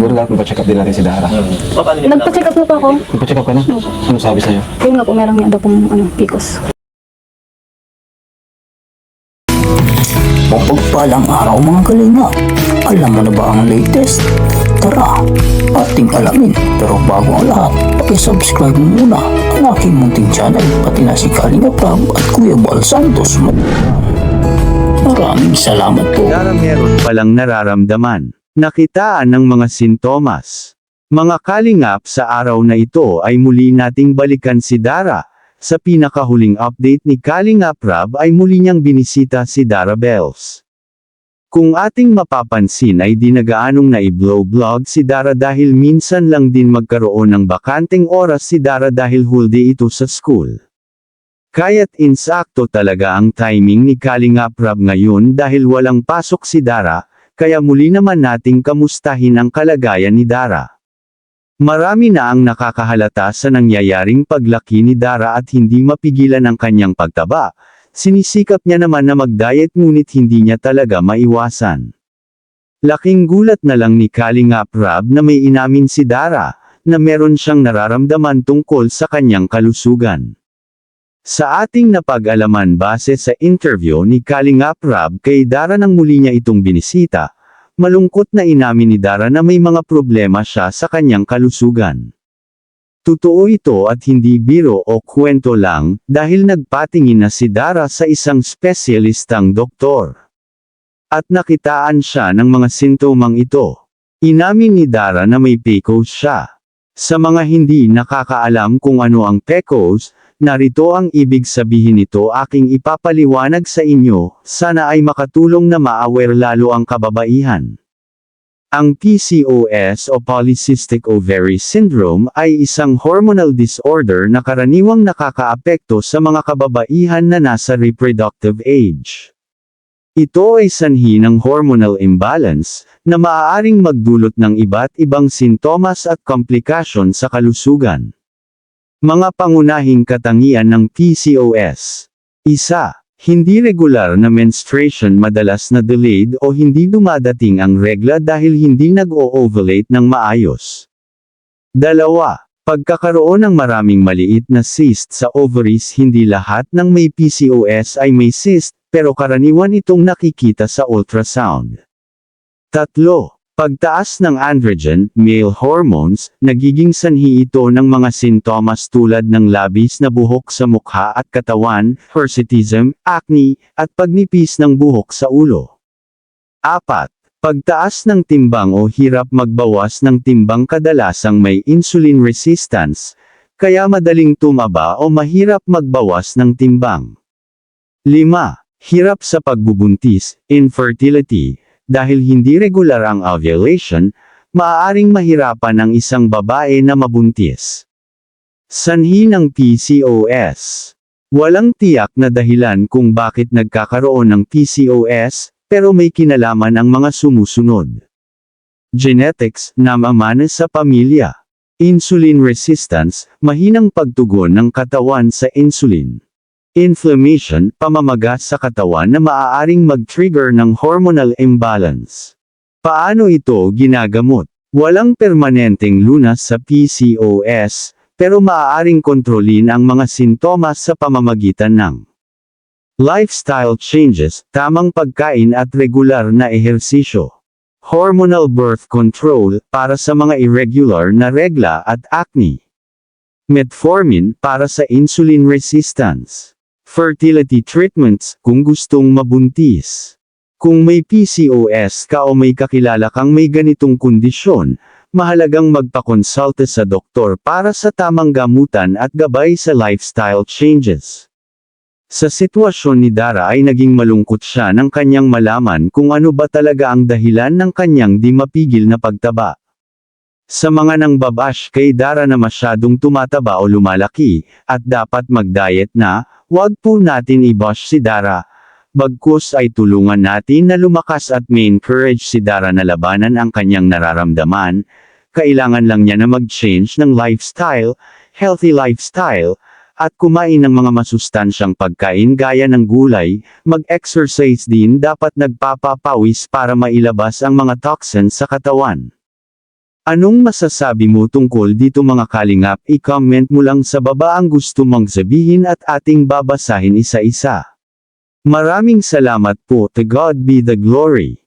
Siguro dapat magpa-check up din natin si Dara. Paano niyo Nagpa-check up po pa ako. Magpa-check up ka na? Ano sabi sa'yo? Yun nga po, meron nga daw pong PCOS. Mapagpalang araw mga kalinga. Alam mo na ba ang latest? Tara, ating alamin. Pero bago ang lahat, pakisubscribe mo muna ang aking munting channel, pati na si Kalinga Prab at Kuya Bal Santos. Maraming salamat po. Dara meron palang nararamdaman. Nakitaan ng mga sintomas. Mga kalingap, sa araw na ito ay muli nating balikan si Dara. Sa pinakahuling update ni Kalinga Prab ay muli niyang binisita si Dara Bells. Kung ating mapapansin ay di nagaanong na-i-blow vlog si Dara dahil minsan lang din magkaroon ng bakanteng oras si Dara dahil holiday ito sa school. Kaya't insakto talaga ang timing ni Kalinga Prab ngayon dahil walang pasok si Dara, kaya muli naman nating kamustahin ang kalagayan ni Dara. Marami na ang nakakahalata sa nangyayaring paglaki ni Dara at hindi mapigilan ang kanyang pagtaba. Sinisikap niya naman na mag-diet ngunit hindi niya talaga maiwasan. Laking gulat na lang ni Kalinga Prab na may inamin si Dara, na meron siyang nararamdaman tungkol sa kanyang kalusugan. Sa ating napag-alaman base sa interview ni Kalinga Prab kay Dara nang muli niya itong binisita, malungkot na inamin ni Dara na may mga problema siya sa kanyang kalusugan. Totoo ito at hindi biro o kwento lang, dahil nagpatingin na si Dara sa isang espesyalistang doktor. At nakitaan siya ng mga sintomang ito. Inamin ni Dara na may PCOS siya. Sa mga hindi nakakaalam kung ano ang PCOS, narito ang ibig sabihin nito aking ipapaliwanag sa inyo, sana ay makatulong na ma-aware lalo ang kababaihan. Ang PCOS o Polycystic Ovary Syndrome ay isang hormonal disorder na karaniwang nakakaapekto sa mga kababaihan na nasa reproductive age. Ito ay sanhi ng hormonal imbalance, na maaaring magdulot ng iba't ibang sintomas at komplikasyon sa kalusugan. Mga pangunahing katangian ng PCOS. 1. Hindi regular na menstruation, madalas na delayed o hindi dumadating ang regla dahil hindi nag-o-ovulate ng maayos. 2. Pagkakaroon ng maraming maliit na cyst sa ovaries. Hindi lahat ng may PCOS ay may cyst, pero karaniwan itong nakikita sa ultrasound. 3. Pagtaas ng androgen, male hormones, nagiging sanhi ito ng mga sintomas tulad ng labis na buhok sa mukha at katawan, hirsutism, acne, at pagnipis ng buhok sa ulo. 4. Pagtaas ng timbang o hirap magbawas ng timbang, kadalasang may insulin resistance, kaya madaling tumaba o mahirap magbawas ng timbang. 5. Hirap sa pagbubuntis, infertility. Dahil hindi regular ang ovulation, maaaring mahirapan ang isang babae na mabuntis. Sanhi ng PCOS. Walang tiyak na dahilan kung bakit nagkakaroon ng PCOS, pero may kinalaman ang mga sumusunod. Genetics, namamana sa pamilya. Insulin resistance, mahinang pagtugon ng katawan sa insulin. Inflammation, pamamaga sa katawan na maaaring mag-trigger ng hormonal imbalance. Paano ito ginagamot? Walang permanenteng lunas sa PCOS, pero maaaring kontrolin ang mga sintomas sa pamamagitan ng lifestyle changes, tamang pagkain at regular na ehersisyo. Hormonal birth control, para sa mga irregular na regla at acne. Metformin, para sa insulin resistance. Fertility treatments, kung gustong mabuntis. Kung may PCOS ka o may kakilala kang may ganitong kondisyon, mahalagang magpakonsulta sa doktor para sa tamang gamutan at gabay sa lifestyle changes. Sa sitwasyon ni Dara ay naging malungkot siya nang kanyang malaman kung ano ba talaga ang dahilan ng kanyang di mapigil na pagtaba. Sa mga nangbabash kay Dara na masyadong tumataba o lumalaki, at dapat mag-diet na, wag po natin i-bash si Dara. Bagkus ay tulungan natin na lumakas at ma-encourage si Dara na labanan ang kanyang nararamdaman. Kailangan lang niya na mag-change ng lifestyle, healthy lifestyle, at kumain ng mga masustansyang pagkain gaya ng gulay, mag-exercise din, dapat nagpapapawis para mailabas ang mga toxins sa katawan. Anong masasabi mo tungkol dito mga kalingap? I-comment mo lang sa baba ang gusto mong sabihin at ating babasahin isa-isa. Maraming salamat po. To God be the glory.